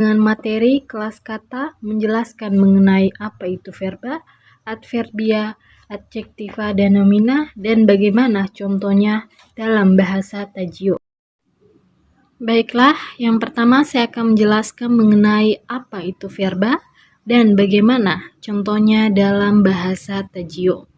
Dengan materi kelas kata menjelaskan mengenai apa itu verba, adverbia, adjektiva, dan nomina, dan bagaimana contohnya dalam bahasa Tajio. Baiklah, yang pertama saya akan menjelaskan mengenai apa itu verba dan bagaimana contohnya dalam bahasa Tajio.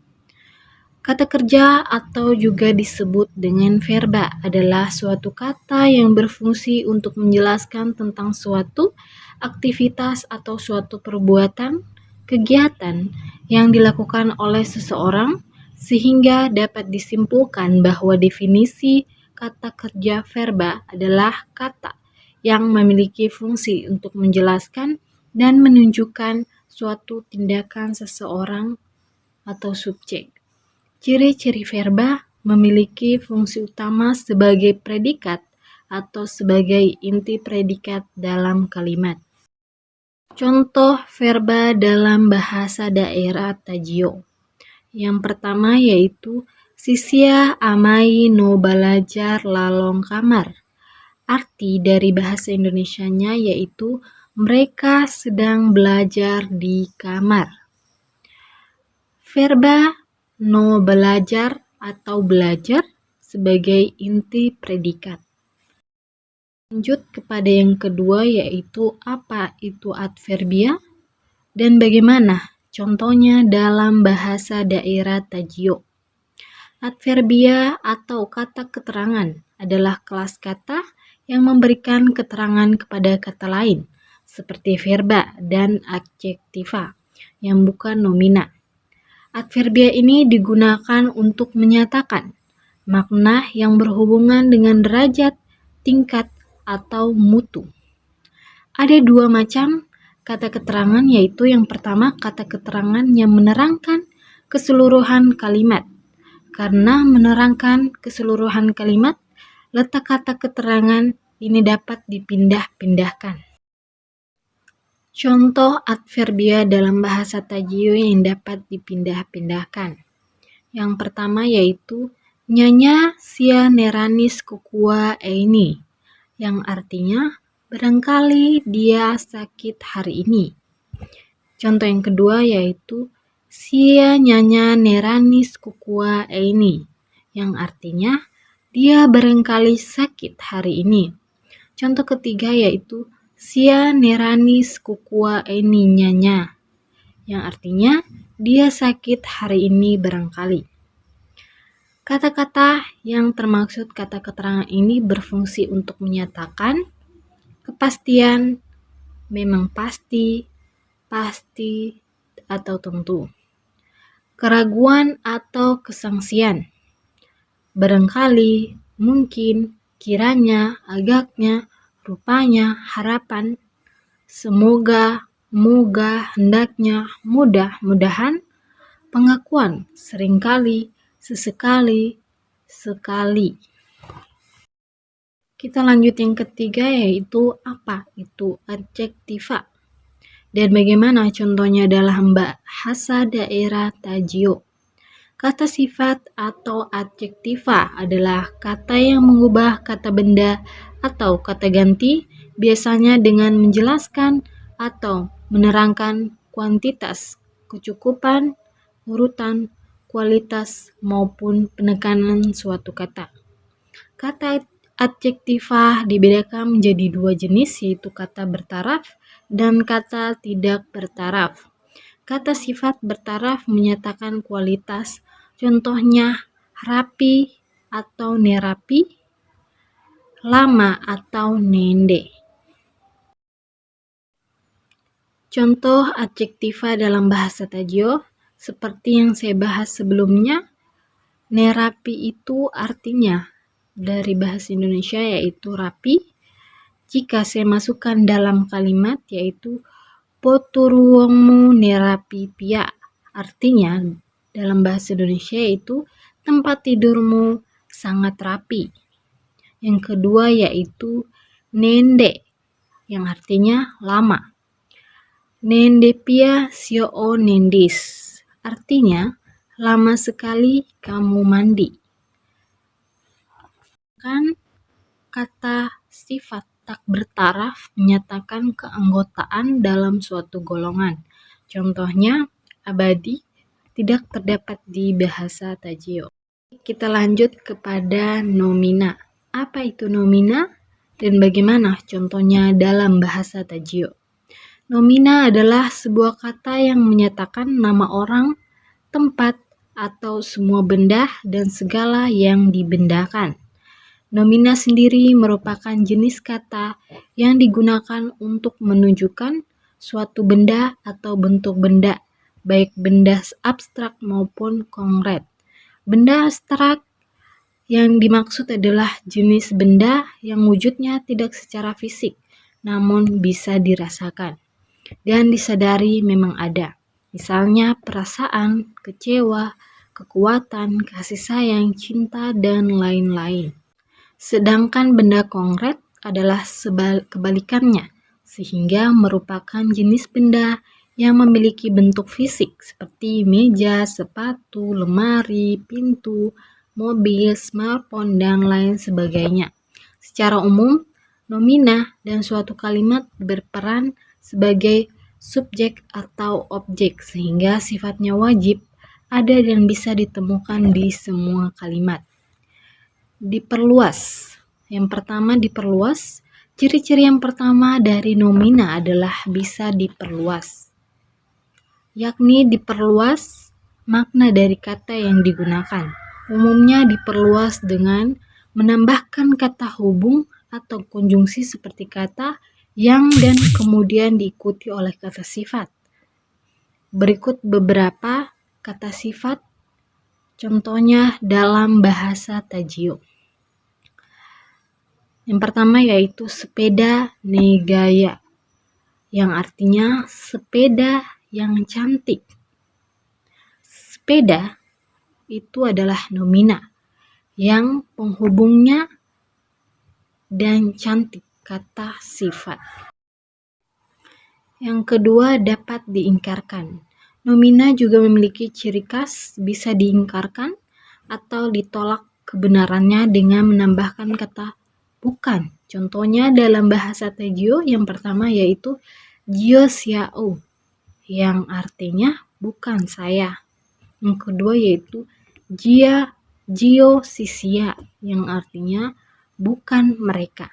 Kata kerja atau juga disebut dengan verba adalah suatu kata yang berfungsi untuk menjelaskan tentang suatu aktivitas atau suatu perbuatan, kegiatan yang dilakukan oleh seseorang sehingga dapat disimpulkan bahwa definisi kata kerja verba adalah kata yang memiliki fungsi untuk menjelaskan dan menunjukkan suatu tindakan seseorang atau subjek. Ciri-ciri verba memiliki fungsi utama sebagai predikat atau sebagai inti predikat dalam kalimat. Contoh verba dalam bahasa daerah Tajio. Yang pertama yaitu sisia amai no balajar lalong kamar. Arti dari bahasa Indonesianya yaitu mereka sedang belajar di kamar. Verba no belajar atau belajar sebagai inti predikat. Lanjut kepada yang kedua yaitu apa itu adverbia dan bagaimana contohnya dalam bahasa daerah Tajio. Adverbia atau kata keterangan adalah kelas kata yang memberikan keterangan kepada kata lain seperti verba dan adjektiva yang bukan nomina. Adverbia ini digunakan untuk menyatakan makna yang berhubungan dengan derajat, tingkat, atau mutu. Ada dua macam kata keterangan, yaitu yang pertama kata keterangan yang menerangkan keseluruhan kalimat. Karena menerangkan keseluruhan kalimat, letak kata keterangan ini dapat dipindah-pindahkan. Contoh adverbia dalam bahasa Tajio yang dapat dipindah-pindahkan. Yang pertama yaitu nyanya sia neranis kukua ini, yang artinya barangkali dia sakit hari ini. Contoh yang kedua yaitu sia nyanya neranis kukua ini, yang artinya dia barangkali sakit hari ini. Contoh ketiga yaitu sia neranis kukua ini nyanya, yang artinya dia sakit hari ini barangkali. Kata-kata yang termaksud kata keterangan ini berfungsi untuk menyatakan kepastian, memang pasti, pasti, atau tentu. Keraguan atau kesangsian. Barangkali, mungkin, kiranya, agaknya, rupanya, harapan, semoga, moga, hendaknya, mudah-mudahan, pengakuan, seringkali, sesekali, sekali. Kita lanjut yang ketiga yaitu apa itu adjektiva dan bagaimana contohnya dalam bahasa daerah Tajio. Kata sifat atau adjektiva adalah kata yang mengubah kata benda atau kata ganti, biasanya dengan menjelaskan atau menerangkan kuantitas, kecukupan, urutan, kualitas, maupun penekanan suatu kata. Kata adjektiva dibedakan menjadi dua jenis, yaitu kata bertaraf dan kata tidak bertaraf. Kata sifat bertaraf menyatakan kualitas, contohnya rapi atau nerapi, lama atau nende. Contoh adjektiva dalam bahasa Tajio, seperti yang saya bahas sebelumnya, nerapi itu artinya dari bahasa Indonesia yaitu rapi. Jika saya masukkan dalam kalimat yaitu poturuongmu nerapi pia, artinya dalam bahasa Indonesia yaitu tempat tidurmu sangat rapi. Yang kedua yaitu nende, yang artinya lama. Nende pia sio nendis, artinya lama sekali kamu mandi. Kan kata sifat tak bertaraf menyatakan keanggotaan dalam suatu golongan. Contohnya, abadi tidak terdapat di bahasa Tajio. Kita lanjut kepada nomina. Apa itu nomina dan bagaimana contohnya dalam bahasa Tajio? Nomina adalah sebuah kata yang menyatakan nama orang, tempat, atau semua benda dan segala yang dibendakan. Nomina sendiri merupakan jenis kata yang digunakan untuk menunjukkan suatu benda atau bentuk benda, baik benda abstrak maupun konkret. Benda abstrak yang dimaksud adalah jenis benda yang wujudnya tidak secara fisik, namun bisa dirasakan dan disadari memang ada. Misalnya perasaan, kecewa, kekuatan, kasih sayang, cinta, dan lain-lain. Sedangkan benda konkret adalah kebalikannya, sehingga merupakan jenis benda yang memiliki bentuk fisik seperti meja, sepatu, lemari, pintu, mobil, smartphone, dan lain sebagainya. Secara umum, nomina dan suatu kalimat berperan sebagai subjek atau objek sehingga sifatnya wajib ada dan bisa ditemukan di semua kalimat. Diperluas. Yang pertama diperluas. Ciri-ciri yang pertama dari nomina adalah bisa diperluas, yakni diperluas makna dari kata yang digunakan. Umumnya diperluas dengan menambahkan kata hubung atau konjungsi seperti kata yang dan kemudian diikuti oleh kata sifat. Berikut beberapa kata sifat contohnya dalam bahasa Tajio. Yang pertama yaitu sepeda negaya, yang artinya sepeda yang cantik. Sepeda itu adalah nomina yang penghubungnya dan cantik kata sifat. Yang kedua dapat diingkarkan. Nomina juga memiliki ciri khas bisa diingkarkan atau ditolak kebenarannya dengan menambahkan kata bukan. Contohnya dalam bahasa Tajio yang pertama yaitu Jio Xiao yang artinya bukan saya. Yang kedua yaitu Jio Sisia yang artinya bukan mereka.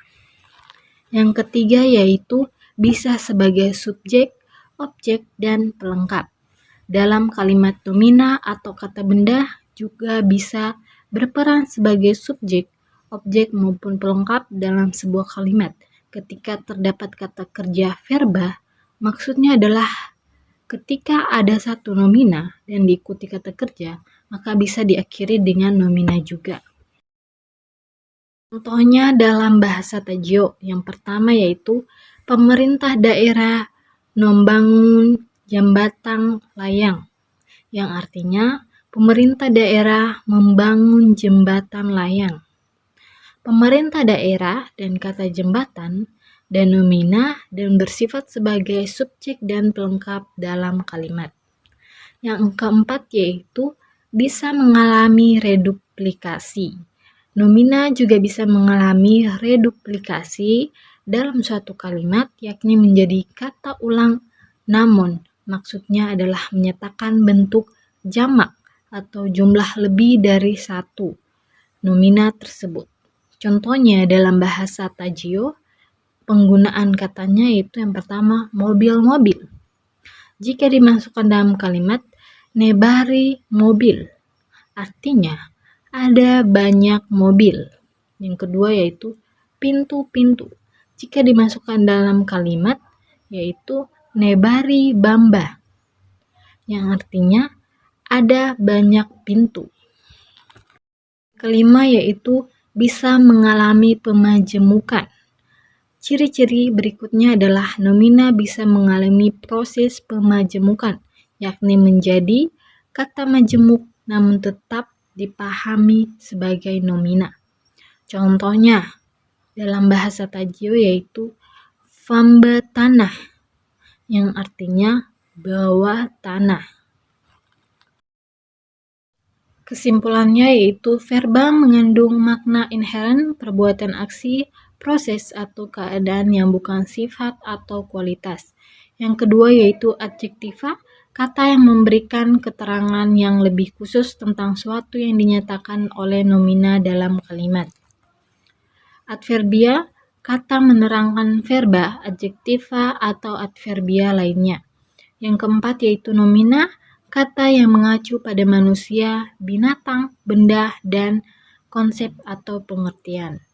Yang ketiga yaitu bisa sebagai subjek, objek, dan pelengkap. Dalam kalimat nomina atau kata benda juga bisa berperan sebagai subjek, objek maupun pelengkap dalam sebuah kalimat. Ketika terdapat kata kerja verba, maksudnya adalah ketika ada satu nomina dan diikuti kata kerja, maka bisa diakhiri dengan nomina juga. Contohnya dalam bahasa Tajio, yang pertama yaitu pemerintah daerah membangun jembatan layang, yang artinya pemerintah daerah membangun jembatan layang. Pemerintah daerah dan kata jembatan dan nomina dan bersifat sebagai subjek dan pelengkap dalam kalimat. Yang keempat yaitu bisa mengalami reduplikasi. Nomina juga bisa mengalami reduplikasi dalam suatu kalimat, yakni menjadi kata ulang, namun maksudnya adalah menyatakan bentuk jamak atau jumlah lebih dari satu nomina tersebut. Contohnya dalam bahasa Tajio, penggunaan katanya yaitu yang pertama mobil-mobil. Jika dimasukkan dalam kalimat nebari mobil, artinya ada banyak mobil. Yang kedua yaitu pintu-pintu. Jika dimasukkan dalam kalimat yaitu nebari bamba, yang artinya ada banyak pintu. Kelima yaitu bisa mengalami pemajemukan. Ciri-ciri berikutnya adalah nomina bisa mengalami proses pemajemukan, yakni menjadi kata majemuk namun tetap dipahami sebagai nomina. Contohnya dalam bahasa Tajio yaitu famba tanah, yang artinya bawah tanah. Kesimpulannya yaitu verba mengandung makna inheren perbuatan aksi proses atau keadaan yang bukan sifat atau kualitas. Yang kedua yaitu adjektiva, kata yang memberikan keterangan yang lebih khusus tentang suatu yang dinyatakan oleh nomina dalam kalimat. Adverbia, kata menerangkan verba, adjektiva, atau adverbia lainnya. Yang keempat yaitu nomina, kata yang mengacu pada manusia, binatang, benda, dan konsep atau pengertian.